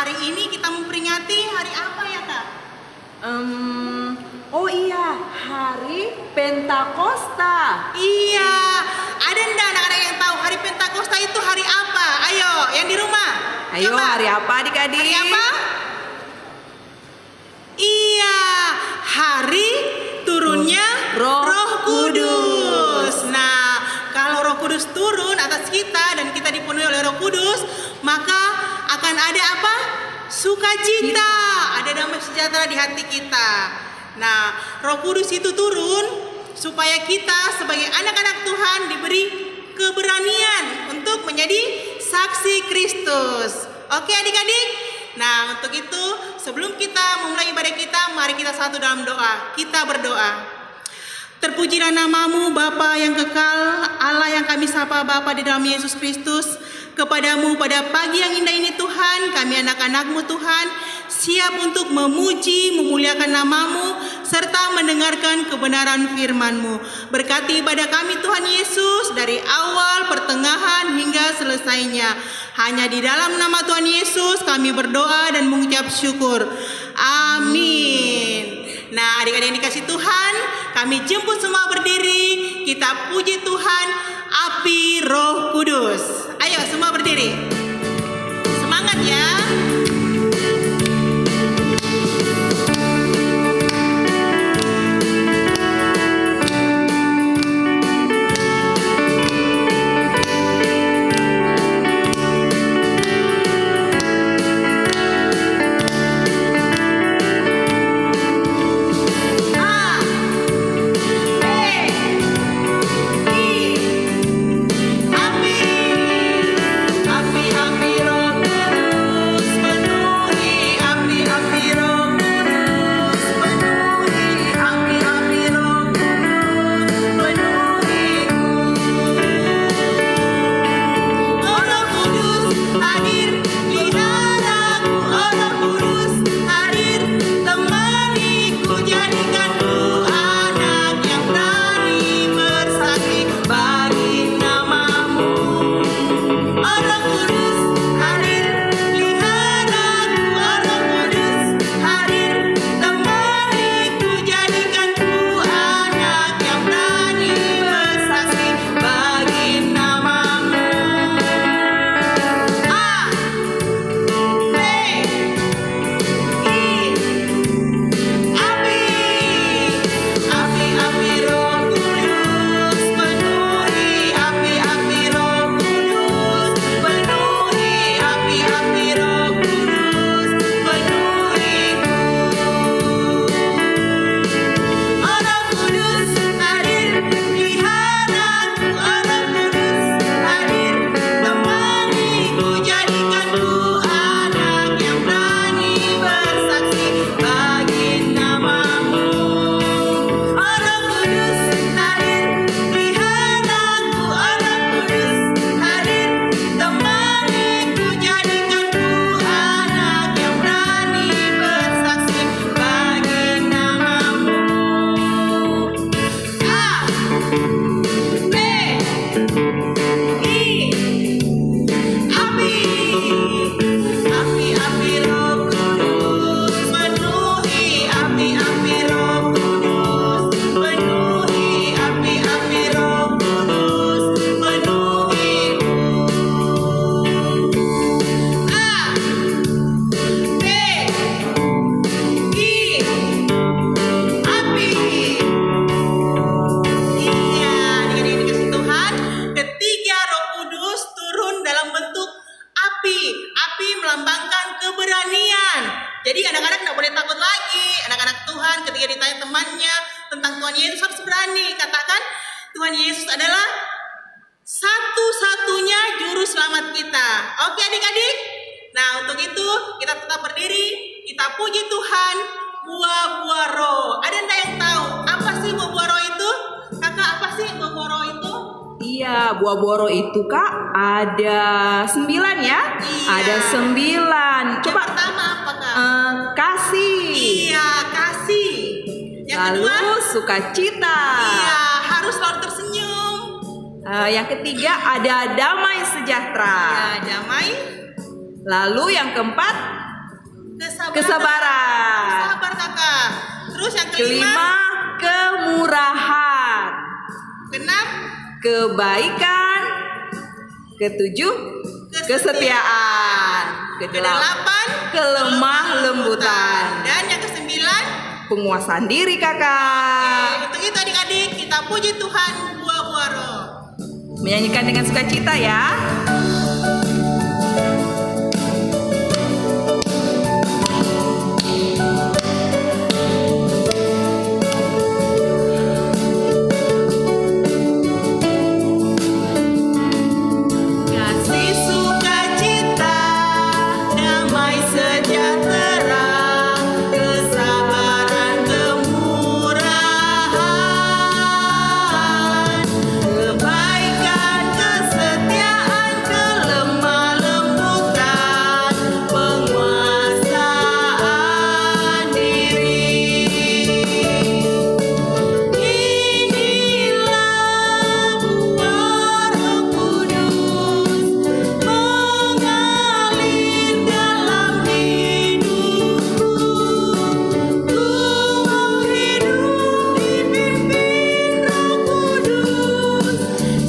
hari ini kita memperingati hari apa ya Kak? Oh iya, hari Pentakosta. Iya, ada enggak anak-anak yang tahu hari Pentakosta itu hari apa? Ayo, yang di rumah. Ayo, coba. hari apa adik-adik? Hari apa? Iya, hari turunnya Roh Kudus. Nah, kalau Roh Kudus turun atas kita dan kita dipenuhi oleh Roh Kudus, maka akan ada apa? Sukacita, ada damai sejahtera di hati kita. Nah, Roh Kudus itu turun supaya kita sebagai anak-anak Tuhan diberi keberanian untuk menjadi saksi Kristus. Oke adik-adik? Nah, untuk itu sebelum kita memulai ibadah kita, mari kita satu dalam doa. Kita berdoa. Terpujilah namamu Bapa yang kekal, Allah yang kami sapa Bapa di dalam Yesus Kristus. Kepadamu pada pagi yang indah ini Tuhan, kami anak-anak-Mu Tuhan, siap untuk memuji, memuliakan namamu, serta mendengarkan kebenaran firman-Mu. Berkati ibadah kami Tuhan Yesus, dari awal, pertengahan, hingga selesainya. Hanya di dalam nama Tuhan Yesus kami berdoa dan mengucap syukur. Amin. Nah, adik-adik yang dikasih Tuhan, kami jemput semua berdiri, kita puji Tuhan, api Roh Kudus. Ayo semua berdiri. Semangat ya. Jadi anak-anak tidak boleh takut lagi. Anak-anak Tuhan ketika ditanya temannya tentang Tuhan Yesus harus berani. Katakan, Tuhan Yesus adalah satu-satunya juru selamat kita. Oke adik-adik? Nah untuk itu kita tetap berdiri. Kita puji Tuhan. Buah-buah roh. Ada enggak yang tahu apa sih buah-buah roh itu? Kakak, apa sih buah-buah roh itu? Iya, buah-buah roh itu Kak ada 9 ya? Iya. Ada 9. Coba yang pertama apa Kak? Kasih. Iya, kasih. Yang Lalu kedua? sukacita. Iya, harus selalu tersenyum. Yang ketiga ada damai sejahtera. Ya, damai. Lalu yang keempat kesabaran. Sabar kakak. Terus yang Kelima, kemurahan. Keenam, Kebaikan. Ketujuh, kesetiaan. kedelapan, kelemah lembutan. Dan yang kesembilan, Penguasaan diri kakak. untuk itu adik-adik kita puji Tuhan buah-buah roh. Menyanyikan dengan sukacita ya. Kasih sukacita, damai sejahtera, kesabaran, kemurahan, kebaikan, kesetiaan, kelemah lembutan, penguasaan diri. Inilah buah Roh Kudus mengalir dalam hidupku. Ku mau hidup dipimpin Roh Kudus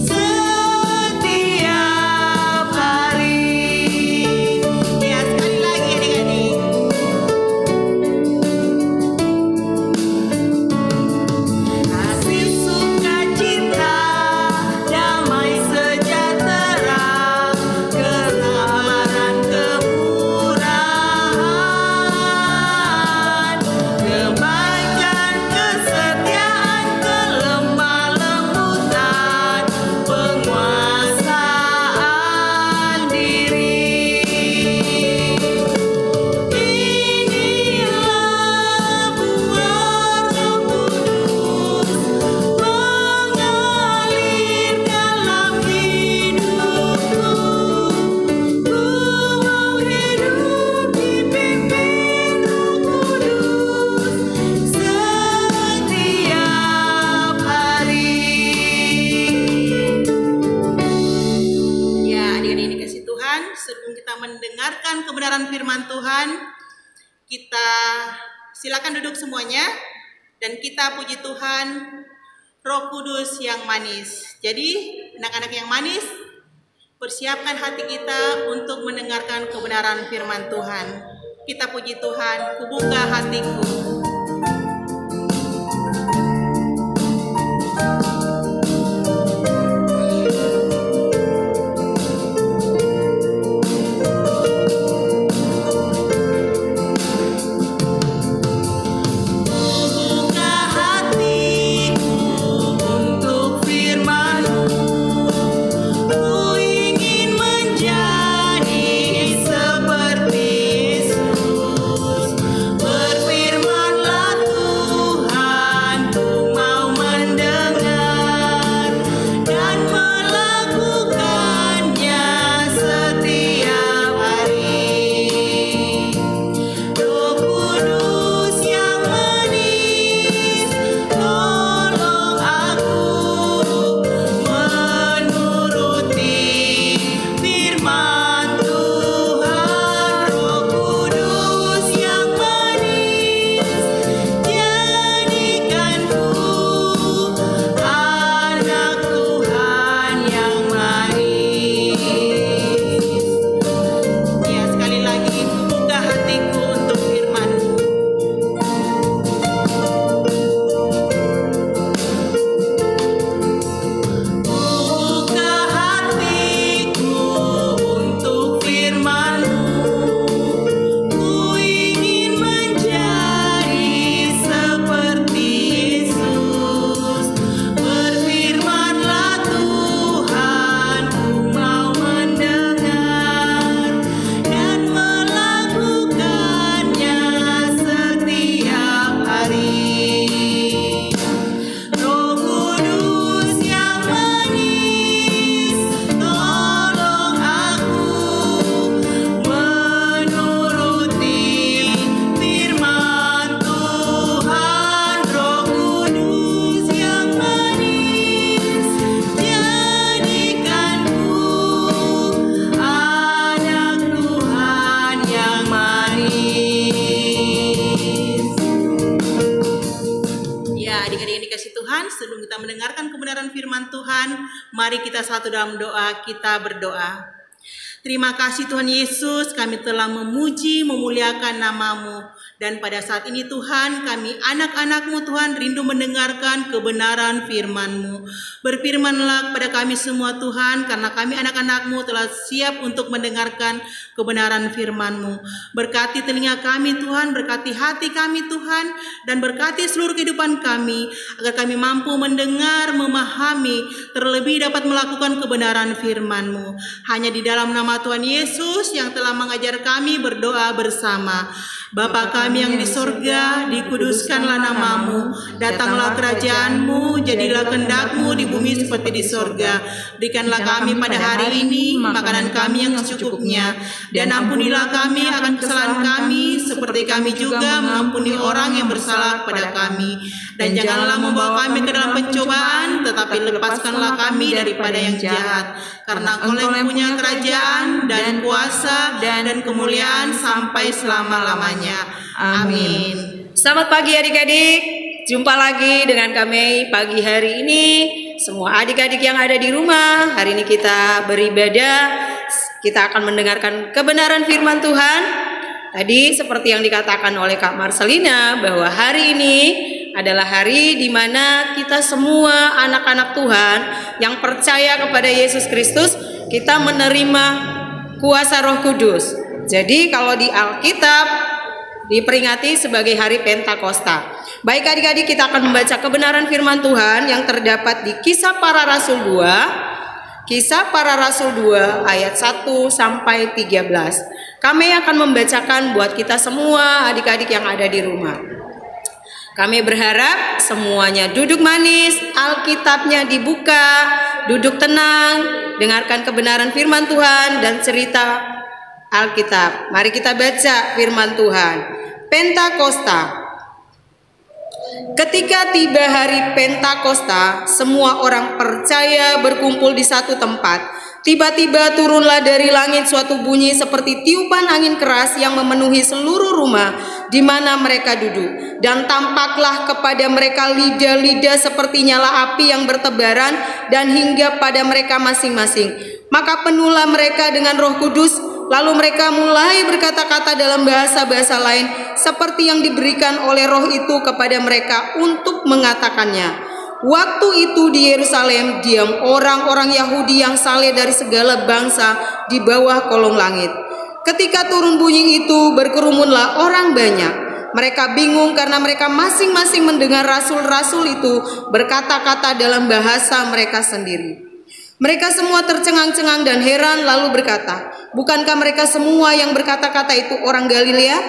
setiap hari. Ya, sekali lagi adik-adik. Kasih sukacita, damai sejahtera, kesabaran, kemurahan, kebaikan, kesetiaan, kelemah lembutan, penguasaan diri. Inilah buah Roh Kudus mengalir dalam hidupku. Ku mau hidup dipimpin Roh Kudus setiap hari. Ya, adik-adik dikasih Tuhan, sebelum kita mendengarkan kebenaran firman Tuhan, kita silakan duduk semuanya dan kita puji Tuhan, Roh Kudus yang manis. Jadi, anak-anak yang manis, persiapkan hati kita untuk mendengarkan kebenaran firman Tuhan. Kita puji Tuhan, kubuka hatiku. Buka hatiku untuk firman-Mu. Ku ingin menjadi seperti Yesus. Berfirman Tuhan, sebelum kita mendengarkan kebenaran firman Tuhan, mari kita satu dalam doa, kita berdoa. Terima kasih Tuhan Yesus, kami telah memuji, memuliakan nama-Mu. Dan pada saat ini Tuhan, kami anak-anak-Mu Tuhan rindu mendengarkan kebenaran firman-Mu. Berfirmanlah kepada kami semua Tuhan, karena kami anak-anak-Mu telah siap untuk mendengarkan kebenaran firman-Mu. Berkati telinga kami Tuhan, berkati hati kami Tuhan, dan berkati seluruh kehidupan kami, agar kami mampu mendengar, memahami, terlebih dapat melakukan kebenaran firman-Mu. Hanya di dalam nama Tuhan Yesus yang telah mengajar kami berdoa bersama. Bapa kami yang di sorga, dikuduskanlah nama-Mu, datanglah kerajaan-Mu, jadilah kehendak-Mu di bumi seperti di sorga. Berikanlah kami pada hari ini makanan kami yang secukupnya, dan ampunilah kami akan kesalahan kami, seperti kami juga mengampuni orang yang bersalah kepada kami. Dan janganlah membawa kami ke dalam pencobaan, tetapi lepaskanlah kami daripada yang jahat. Karena Engkau yang punya kerajaan dan kuasa dan kemuliaan sampai selama-lamanya. Amin. Selamat pagi adik-adik. Jumpa lagi dengan kami pagi hari ini. Semua adik-adik yang ada di rumah, hari ini kita beribadah. Kita akan mendengarkan kebenaran firman Tuhan. Tadi seperti yang dikatakan oleh Kak Marcelina, bahwa hari ini adalah hari di mana kita semua anak-anak Tuhan yang percaya kepada Yesus Kristus, kita menerima kuasa Roh Kudus. Jadi kalau di Alkitab diperingati sebagai hari Pentakosta. Baik adik-adik, kita akan membaca kebenaran firman Tuhan yang terdapat di Kisah Para Rasul 2. Kisah Para Rasul 2 ayat 1 sampai 13. Kami akan membacakan buat kita semua adik-adik yang ada di rumah. Kami berharap semuanya duduk manis, Alkitabnya dibuka, duduk tenang, dengarkan kebenaran firman Tuhan dan cerita Alkitab. Mari kita baca firman Tuhan. Pentakosta. Ketika tiba hari Pentakosta, semua orang percaya berkumpul di satu tempat. Tiba-tiba turunlah dari langit suatu bunyi seperti tiupan angin keras yang memenuhi seluruh rumah di mana mereka duduk. Dan tampaklah kepada mereka lidah-lidah seperti nyala api yang bertebaran dan hinggap pada mereka masing-masing. Maka penuhlah mereka dengan Roh Kudus. Lalu mereka mulai berkata-kata dalam bahasa-bahasa lain seperti yang diberikan oleh Roh itu kepada mereka untuk mengatakannya. Waktu itu di Yerusalem diam orang-orang Yahudi yang saleh dari segala bangsa di bawah kolong langit. Ketika turun bunyi itu, berkerumunlah orang banyak. Mereka bingung karena mereka masing-masing mendengar rasul-rasul itu berkata-kata dalam bahasa mereka sendiri. Mereka semua tercengang-cengang dan heran lalu berkata, "Bukankah mereka semua yang berkata-kata itu orang Galilea?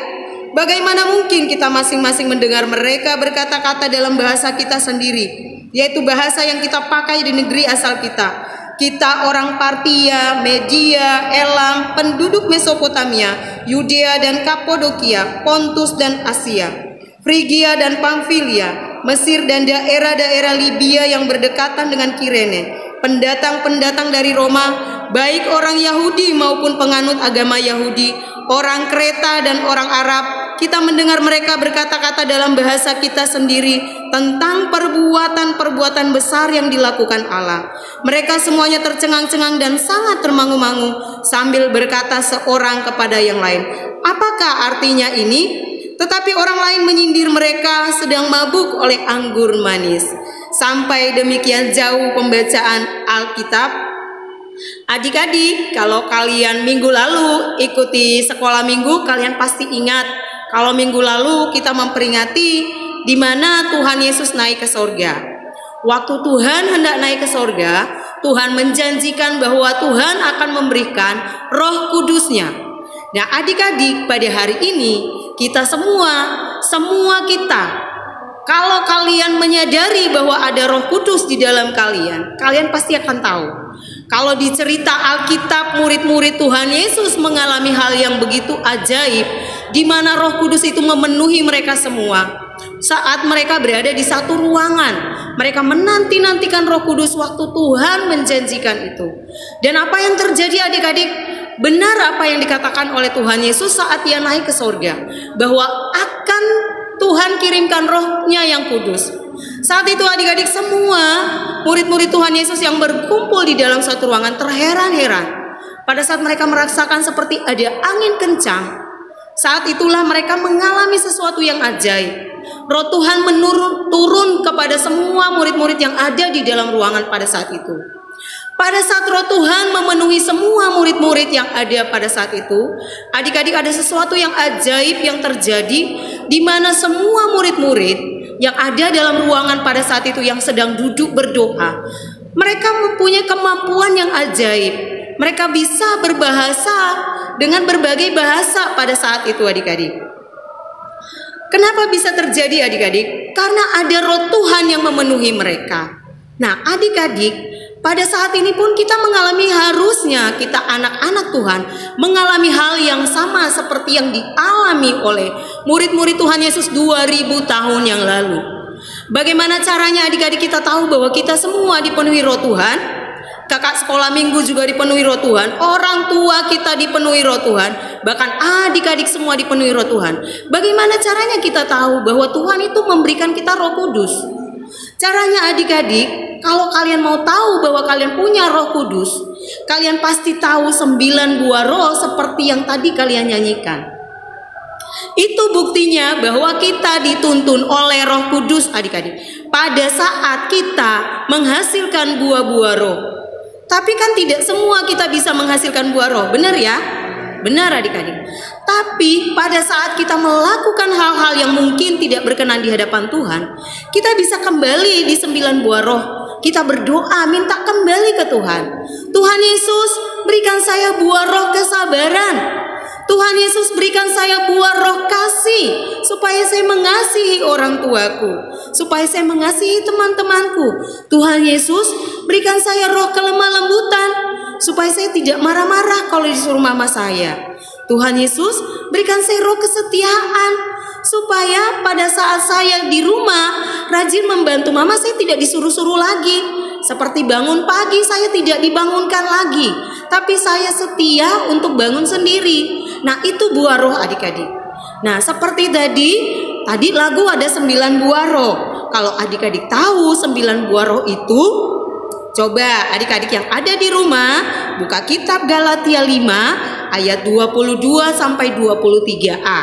Bagaimana mungkin kita masing-masing mendengar mereka berkata-kata dalam bahasa kita sendiri, yaitu bahasa yang kita pakai di negeri asal kita? Kita orang Partia, Media, Elam, penduduk Mesopotamia, Yudea dan Kapodokia, Pontus dan Asia, Frigia dan Pamfilia, Mesir dan daerah-daerah Libya yang berdekatan dengan Kirene, pendatang-pendatang dari Roma, baik orang Yahudi maupun penganut agama Yahudi, orang Kreta dan orang Arab, kita mendengar mereka berkata-kata dalam bahasa kita sendiri tentang perbuatan-perbuatan besar yang dilakukan Allah. Mereka semuanya tercengang-cengang dan sangat termangu-mangu sambil berkata seorang kepada yang lain, "Apakah artinya ini?" Tetapi orang lain menyindir mereka sedang mabuk oleh anggur manis. Sampai demikian jauh pembacaan Alkitab. Adik-adik, kalau kalian minggu lalu ikuti sekolah minggu, kalian pasti ingat kalau minggu lalu kita memperingati di mana Tuhan Yesus naik ke sorga. Waktu Tuhan hendak naik ke sorga, Tuhan menjanjikan bahwa Tuhan akan memberikan Roh Kudus-Nya. Nah adik-adik, pada hari ini kita semua kita, kalau kalian menyadari bahwa ada Roh Kudus di dalam kalian, kalian pasti akan tahu. Kalau di cerita Alkitab, murid-murid Tuhan Yesus mengalami hal yang begitu ajaib, di mana Roh Kudus itu memenuhi mereka semua. Saat mereka berada di satu ruangan, mereka menanti-nantikan Roh Kudus waktu Tuhan menjanjikan itu. Dan apa yang terjadi adik-adik? Benar apa yang dikatakan oleh Tuhan Yesus saat Dia naik ke sorga, bahwa akan Tuhan kirimkan Roh-Nya yang kudus. Saat itu adik-adik semua murid-murid Tuhan Yesus yang berkumpul di dalam satu ruangan terheran-heran. Pada saat mereka merasakan seperti ada angin kencang, saat itulah mereka mengalami sesuatu yang ajaib. Roh Tuhan turun kepada semua murid-murid yang ada di dalam ruangan pada saat itu. Pada saat Roh Tuhan memenuhi semua murid-murid yang ada pada saat itu, adik-adik ada sesuatu yang ajaib yang terjadi, di mana semua murid-murid yang ada dalam ruangan pada saat itu yang sedang duduk berdoa, mereka mempunyai kemampuan yang ajaib. Mereka bisa berbahasa dengan berbagai bahasa pada saat itu adik-adik. Kenapa bisa terjadi adik-adik? Karena ada Roh Tuhan yang memenuhi mereka. Nah adik-adik, pada saat ini pun kita mengalami, harusnya kita anak-anak Tuhan mengalami hal yang sama seperti yang dialami oleh murid-murid Tuhan Yesus 2000 tahun yang lalu. Bagaimana caranya adik-adik kita tahu bahwa kita semua dipenuhi Roh Tuhan? Kakak sekolah minggu juga dipenuhi Roh Tuhan, orang tua kita dipenuhi Roh Tuhan, bahkan adik-adik semua dipenuhi Roh Tuhan. Bagaimana caranya kita tahu bahwa Tuhan itu memberikan kita Roh Kudus? Caranya adik-adik, kalau kalian mau tahu bahwa kalian punya Roh Kudus, kalian pasti tahu 9 buah roh seperti yang tadi kalian nyanyikan. Itu buktinya bahwa kita dituntun oleh Roh Kudus adik-adik. Pada saat kita menghasilkan buah-buah roh. Tapi kan tidak semua kita bisa menghasilkan buah roh, benar ya? Benar adik-adik. Tapi pada saat kita melakukan hal-hal yang mungkin tidak berkenan di hadapan Tuhan, kita bisa kembali di 9 buah roh. Kita berdoa minta kembali ke Tuhan. Tuhan Yesus, berikan saya buah roh kesabaran. Tuhan Yesus, berikan saya buah roh kasih, supaya saya mengasihi orang tuaku, supaya saya mengasihi teman-temanku. Tuhan Yesus, berikan saya roh kelemah lembutan, supaya saya tidak marah-marah kalau disuruh mama saya. Tuhan Yesus, berikan saya roh kesetiaan, supaya pada saat saya di rumah rajin membantu mama, saya tidak disuruh-suruh lagi. Seperti bangun pagi saya tidak dibangunkan lagi, tapi saya setia untuk bangun sendiri. Nah itu buah roh adik-adik. Nah seperti tadi lagu ada 9 buah roh. Kalau adik-adik tahu 9 buah roh itu, coba adik-adik yang ada di rumah buka kitab Galatia 5 ayat 22 sampai 23a.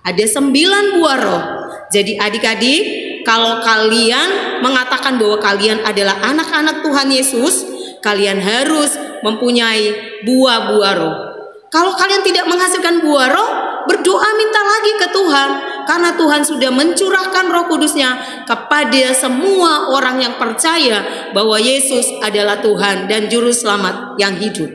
Ada 9 buah roh. Jadi adik-adik, kalau kalian mengatakan bahwa kalian adalah anak-anak Tuhan Yesus, kalian harus mempunyai buah-buah roh. Kalau kalian tidak menghasilkan buah roh, berdoa minta lagi ke Tuhan, karena Tuhan sudah mencurahkan Roh Kudus-Nya kepada semua orang yang percaya bahwa Yesus adalah Tuhan dan Juru Selamat yang hidup.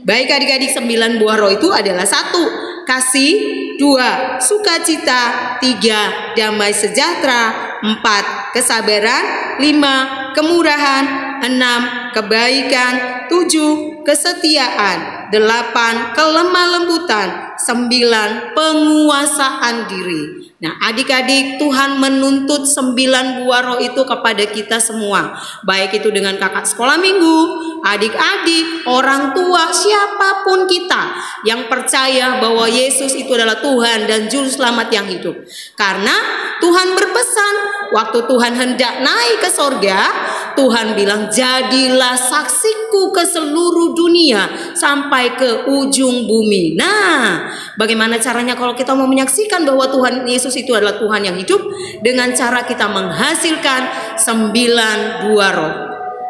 Baik adik-adik, 9 buah roh itu adalah 1. Kasih, 2. Sukacita, 3. Damai sejahtera, 4. Kesabaran, 5. Kemurahan, 6. Kebaikan, 7. Kesetiaan, 8. Kelemah lembutan, 9. Penguasaan diri. Nah adik-adik, Tuhan menuntut 9 buah roh itu kepada kita semua. Baik itu dengan kakak sekolah minggu, adik-adik, orang tua, siapapun kita yang percaya bahwa Yesus itu adalah Tuhan dan Juru Selamat yang hidup. Karena Tuhan berpesan, waktu Tuhan hendak naik ke sorga, Tuhan bilang, jadilah saksiku ke seluruh dunia sampai ke ujung bumi. Nah, bagaimana caranya kalau kita mau menyaksikan bahwa Tuhan Yesus itu adalah Tuhan yang hidup? Dengan cara kita menghasilkan 9 buah roh.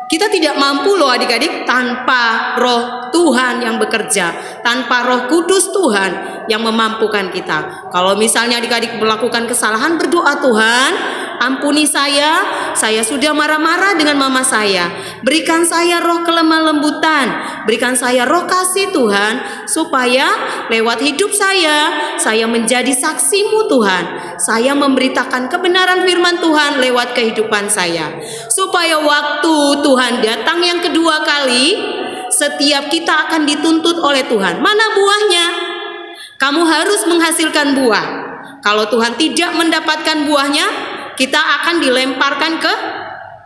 Kita tidak mampu loh adik-adik tanpa roh Tuhan yang bekerja, tanpa Roh Kudus Tuhan yang memampukan kita. Kalau misalnya adik-adik melakukan kesalahan, berdoa, Tuhan ampuni saya sudah marah-marah dengan mama saya. Berikan saya roh kelemah lembutan, berikan saya roh kasih Tuhan, supaya lewat hidup saya menjadi saksimu Tuhan. Saya memberitakan kebenaran firman Tuhan lewat kehidupan saya. Supaya waktu Tuhan datang yang kedua kali, setiap kita akan dituntut oleh Tuhan. Mana buahnya? Kamu harus menghasilkan buah. Kalau Tuhan tidak mendapatkan buahnya, kita akan dilemparkan ke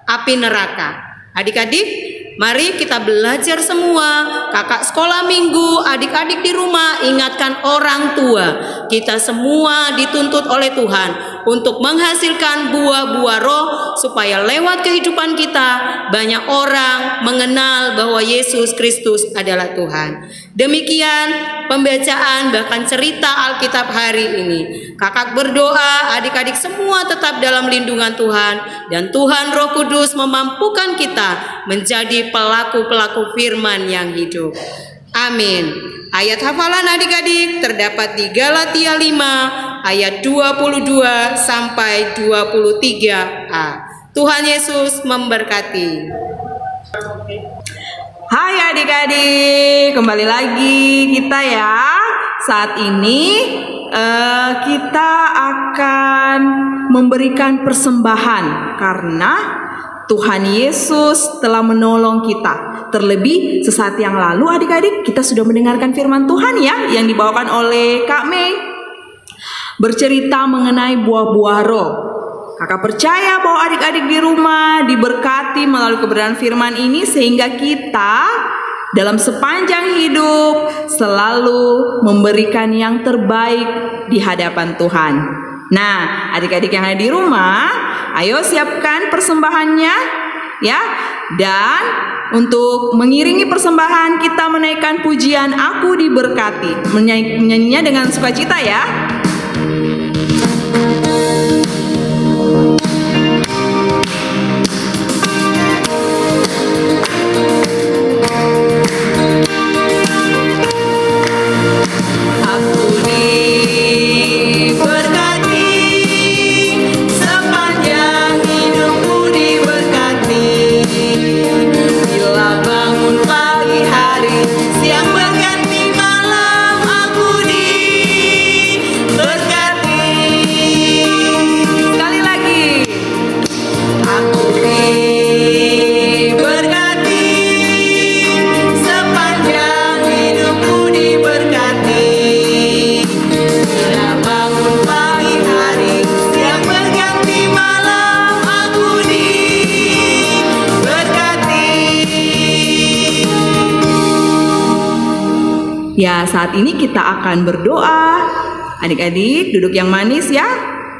api neraka. Adik-adik, Mari kita belajar semua. Kakak sekolah minggu, adik-adik di rumah, ingatkan orang tua. Kita semua dituntut oleh Tuhan untuk menghasilkan buah-buah roh supaya lewat kehidupan kita banyak orang mengenal bahwa Yesus Kristus adalah Tuhan. Demikian pembacaan bahkan cerita Alkitab hari ini. Kakak berdoa adik-adik semua tetap dalam lindungan Tuhan, dan Tuhan Roh Kudus memampukan kita menjadi pelaku-pelaku firman yang hidup. Amin. Ayat hafalan adik-adik terdapat di Galatia 5 ayat 22 sampai 23a. Tuhan Yesus memberkati. Hai adik-adik, kembali lagi kita ya. Saat ini kita akan memberikan persembahan karena Tuhan Yesus telah menolong kita. Terlebih sesaat yang lalu adik-adik kita sudah mendengarkan firman Tuhan ya yang dibawakan oleh Kak Mei. Bercerita mengenai buah-buah roh. Kakak percaya bahwa adik-adik di rumah diberkati melalui kebenaran firman ini sehingga kita dalam sepanjang hidup selalu memberikan yang terbaik di hadapan Tuhan. Nah, adik-adik yang ada di rumah, ayo siapkan persembahannya ya. Dan untuk mengiringi persembahan kita menaikkan pujian Aku Diberkati. Menyanyinya dengan sukacita ya. Ya, saat ini kita akan berdoa. Adik-adik duduk yang manis ya.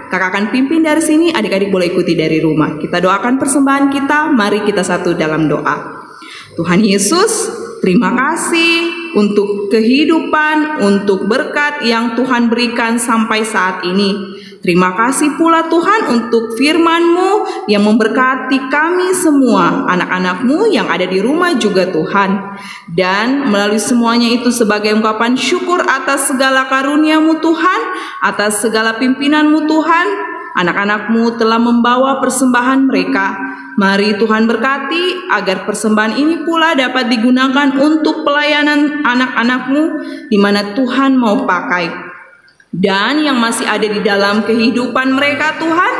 Kakak akan pimpin dari sini, adik-adik boleh ikuti dari rumah. Kita doakan persembahan kita, mari kita satu dalam doa. Tuhan Yesus, terima kasih untuk kehidupan, untuk berkat yang Tuhan berikan sampai saat ini. Terima kasih pula Tuhan untuk firman-Mu yang memberkati kami semua, anak-anak-Mu yang ada di rumah juga Tuhan. Dan melalui semuanya itu sebagai ungkapan syukur atas segala karunia-Mu Tuhan, atas segala pimpinan-Mu Tuhan, anak-anak-Mu telah membawa persembahan mereka. Mari Tuhan berkati agar persembahan ini pula dapat digunakan untuk pelayanan anak-anak-Mu di mana Tuhan mau pakai. Dan yang masih ada di dalam kehidupan mereka Tuhan,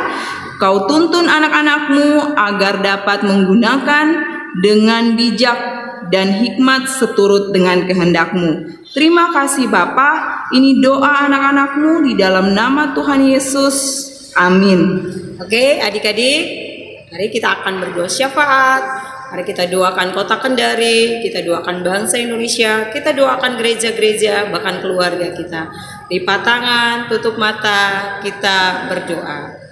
Kau tuntun anak-anak-Mu agar dapat menggunakan dengan bijak dan hikmat seturut dengan kehendak-Mu. Terima kasih Bapa, ini doa anak-anak-Mu di dalam nama Tuhan Yesus. Amin. Oke adik-adik, mari kita akan berdoa syafaat. Mari kita doakan kota Kendari, kita doakan bangsa Indonesia, kita doakan gereja-gereja, bahkan keluarga kita. Lipat tangan, tutup mata, kita berdoa.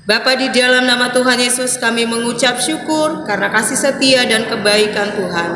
Bapa, di dalam nama Tuhan Yesus kami mengucap syukur karena kasih setia dan kebaikan Tuhan.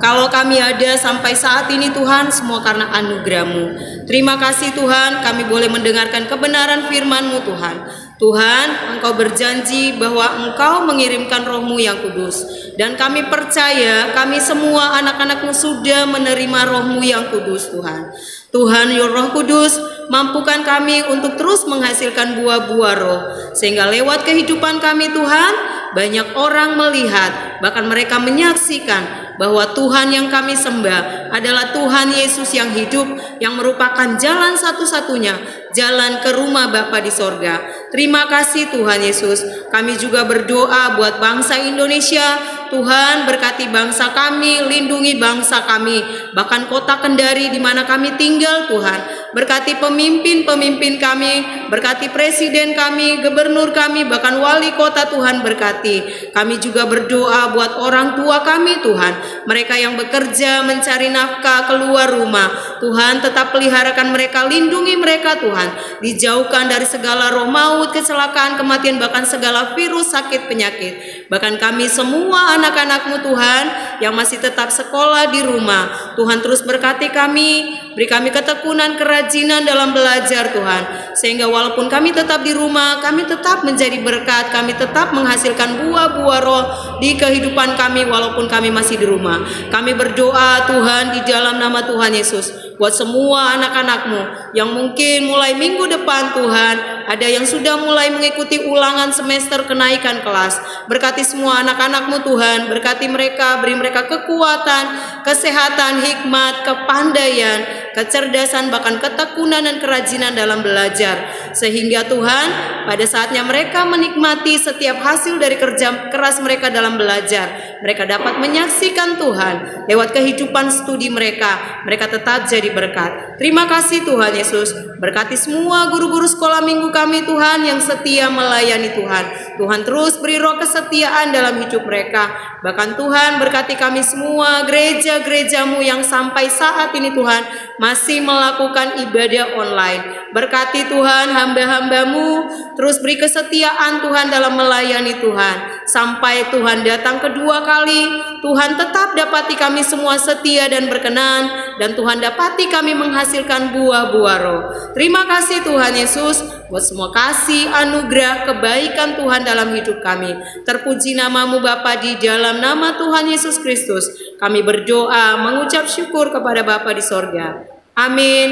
Kalau kami ada sampai saat ini Tuhan, semua karena anugerah-Mu. Terima kasih Tuhan, kami boleh mendengarkan kebenaran firman-Mu Tuhan. Tuhan, Engkau berjanji bahwa Engkau mengirimkan Roh-Mu yang kudus. Dan kami percaya kami semua anak-anak-Mu sudah menerima Roh-Mu yang kudus Tuhan. Tuhan, ya Roh Kudus, mampukan kami untuk terus menghasilkan buah-buah roh. Sehingga lewat kehidupan kami Tuhan, banyak orang melihat, bahkan mereka menyaksikan bahwa Tuhan yang kami sembah adalah Tuhan Yesus yang hidup, yang merupakan jalan satu-satunya, jalan ke rumah Bapa di sorga. Terima kasih Tuhan Yesus. Kami juga berdoa buat bangsa Indonesia. Tuhan berkati bangsa kami, lindungi bangsa kami, bahkan kota Kendari di mana kami tinggal Tuhan. Berkati pemimpin-pemimpin kami, berkati presiden kami, gubernur kami, bahkan wali kota Tuhan berkati. Kami juga berdoa buat orang tua kami Tuhan. Mereka yang bekerja mencari nafkah keluar rumah. Tuhan tetap peliharakan mereka, lindungi mereka Tuhan. Dijauhkan dari segala roh maut, kecelakaan, kematian, bahkan segala virus, sakit, penyakit. Bahkan kami semua anak-anak-Mu Tuhan yang masih tetap sekolah di rumah. Tuhan terus berkati kami, beri kami ketekunan, kerajinan dalam belajar Tuhan. Sehingga walaupun kami tetap di rumah, kami tetap menjadi berkat, kami tetap menghasilkan buah-buah roh di kehidupan kami walaupun kami masih di rumah. Kami berdoa Tuhan di dalam nama Tuhan Yesus. Buat semua anak-anak-Mu yang mungkin mulai minggu depan Tuhan, ada yang sudah mulai mengikuti ulangan semester kenaikan kelas. Berkati semua anak-anak-Mu Tuhan, berkati mereka, beri mereka kekuatan, kesehatan, hikmat, kepandaian, kecerdasan, bahkan ketekunan dan kerajinan dalam belajar. Sehingga Tuhan, pada saatnya mereka menikmati setiap hasil dari kerja keras mereka dalam belajar, mereka dapat menyaksikan Tuhan lewat kehidupan studi mereka. Mereka tetap jadi berkat. Terima kasih Tuhan Yesus. Berkati semua guru-guru sekolah minggu kami Tuhan yang setia melayani Tuhan. Tuhan terus beri roh kesetiaan dalam hidup mereka. Bahkan Tuhan berkati kami semua gereja-gereja-Mu yang sampai saat ini Tuhan masih melakukan ibadah online. Berkati Tuhan hamba-hamba-Mu, terus beri kesetiaan Tuhan dalam melayani Tuhan. Sampai Tuhan datang kedua kali, Tuhan tetap dapati kami semua setia dan berkenan, dan Tuhan dapati kami menghasilkan buah-buah roh. Terima kasih Tuhan Yesus buat semua kasih, anugerah, kebaikan Tuhan dalam hidup kami. Terpuji nama-Mu Bapa, di dalam nama Tuhan Yesus Kristus kami berdoa mengucap syukur kepada Bapa di sorga. Amin.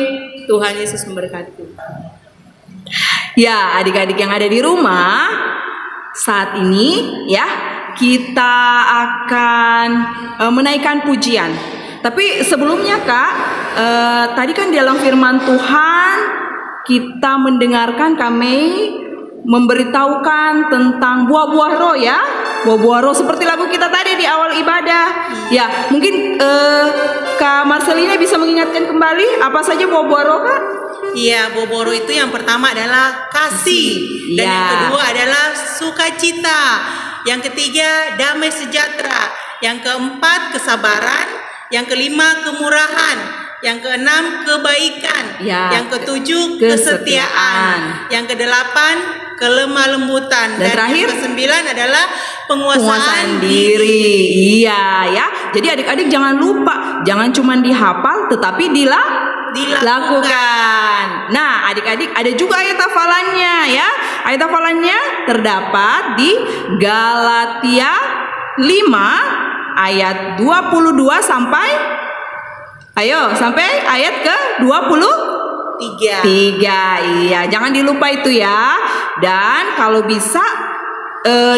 Tuhan Yesus memberkati. Ya, adik-adik yang ada di rumah, saat ini ya kita akan menaikkan pujian. Tapi sebelumnya Kak, tadi kan dalam firman Tuhan kita mendengarkan, kami memberitahukan tentang buah-buah roh ya. Buah-buah roh seperti lagu kita tadi di awal ibadah. Ya, mungkin Kak Marcelina bisa mengingatkan kembali apa saja buah-buah roh Kak? Iya, buah-buah roh itu yang pertama adalah kasih, dan yang kedua adalah sukacita, yang ketiga damai sejahtera, yang keempat kesabaran, yang kelima kemurahan, yang keenam kebaikan, yang ketujuh kesetiaan, yang kedelapan kelemah lembutan, dan terakhir yang kesembilan adalah penguasaan diri. Iya ya. Jadi adik-adik jangan lupa, jangan cuma dihafal tetapi dilakukan. Nah, adik-adik ada juga ayat hafalannya ya. Ayat hafalannya terdapat di Galatia 5 ayat 22 sampai ayat ke 23. Iya, jangan dilupa itu ya. Dan kalau bisa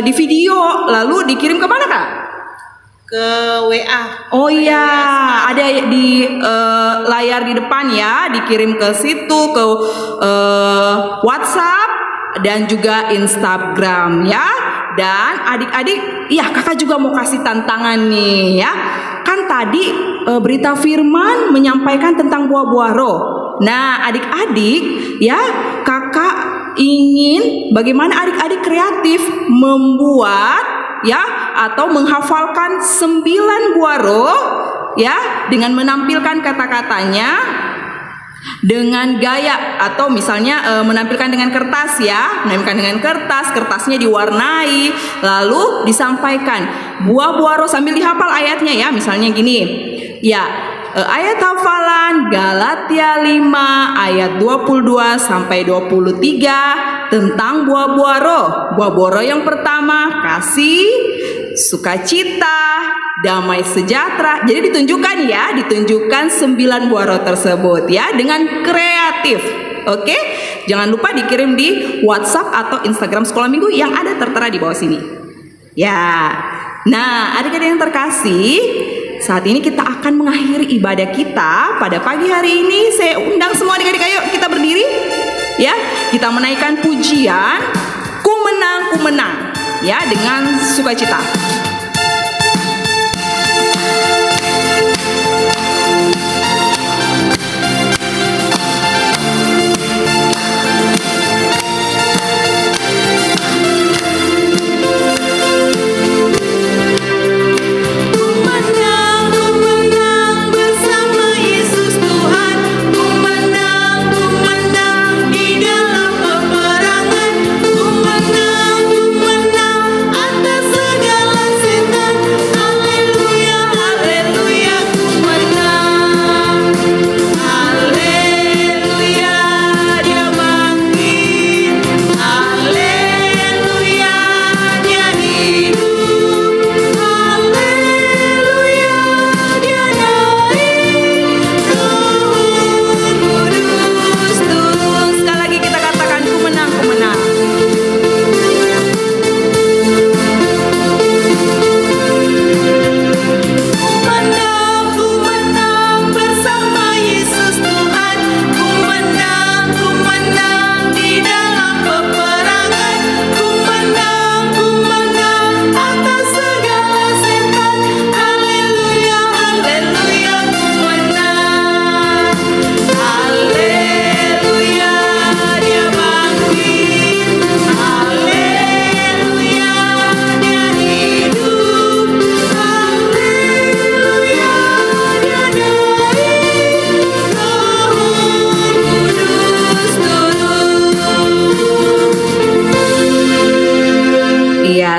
di video lalu dikirim ke mana Kak? Ke WA. Oh iya, ada di layar di depan ya, dikirim ke situ, ke WhatsApp dan juga Instagram ya. Dan adik-adik, ya kakak juga mau kasih tantangan nih ya. Kan tadi berita firman menyampaikan tentang buah-buah roh. Nah adik-adik ya, kakak ingin bagaimana adik-adik kreatif membuat ya atau menghafalkan 9 buah roh ya, dengan menampilkan kata-katanya dengan gaya, atau misalnya menampilkan dengan kertas ya, menampilkan dengan kertasnya diwarnai lalu disampaikan buah-buah roh sambil dihafal ayatnya ya. Misalnya gini ya, ayat hafalan Galatia 5 ayat 22 sampai 23 tentang buah-buah roh. Buah-buah roh yang pertama kasih, sukacita, damai sejahtera. Jadi ditunjukkan 9 buah roh tersebut ya dengan kreatif. Oke? Jangan lupa dikirim di WhatsApp atau Instagram Sekolah Minggu yang ada tertera di bawah sini. Ya. Nah, adik-adik yang terkasih, saat ini kita akan mengakhiri ibadah kita pada pagi hari ini. Saya undang semua adik-adik, ayo kita berdiri. Ya, kita kita menaikkan pujian Ku menang, ku menang, ya, dengan sukacita.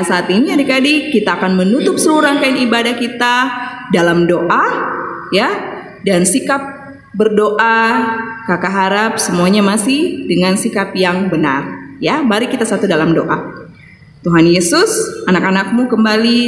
Saat ini adik-adik kita akan menutup seluruh rangkaian ibadah kita dalam doa, ya, dan sikap berdoa. Kakak harap semuanya masih dengan sikap yang benar, ya. Mari kita satu dalam doa. Tuhan Yesus, anak-anak-Mu kembali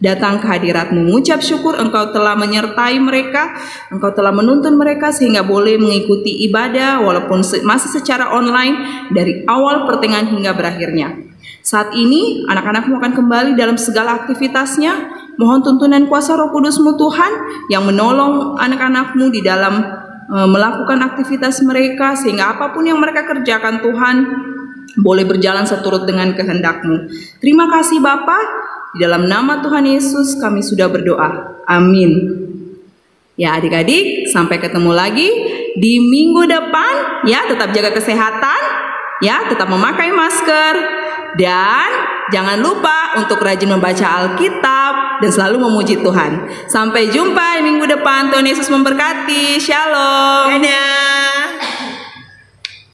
datang ke hadirat-Mu, mengucap syukur Engkau telah menyertai mereka, Engkau telah menuntun mereka sehingga boleh mengikuti ibadah walaupun masih secara online dari awal pertengahan hingga berakhirnya. Saat ini anak-anak-Mu akan kembali dalam segala aktivitasnya. Mohon tuntunan kuasa Roh Kudus-Mu Tuhan yang menolong anak-anak-Mu di dalam melakukan aktivitas mereka, sehingga apapun yang mereka kerjakan Tuhan boleh berjalan seturut dengan kehendak-Mu. Terima kasih Bapa, di dalam nama Tuhan Yesus kami sudah berdoa. Amin. Ya adik-adik, sampai ketemu lagi di minggu depan, ya. Tetap jaga kesehatan, ya, tetap memakai masker. Dan jangan lupa untuk rajin membaca Alkitab dan selalu memuji Tuhan. Sampai jumpa minggu depan. Tuhan Yesus memberkati. Shalom. Dadah.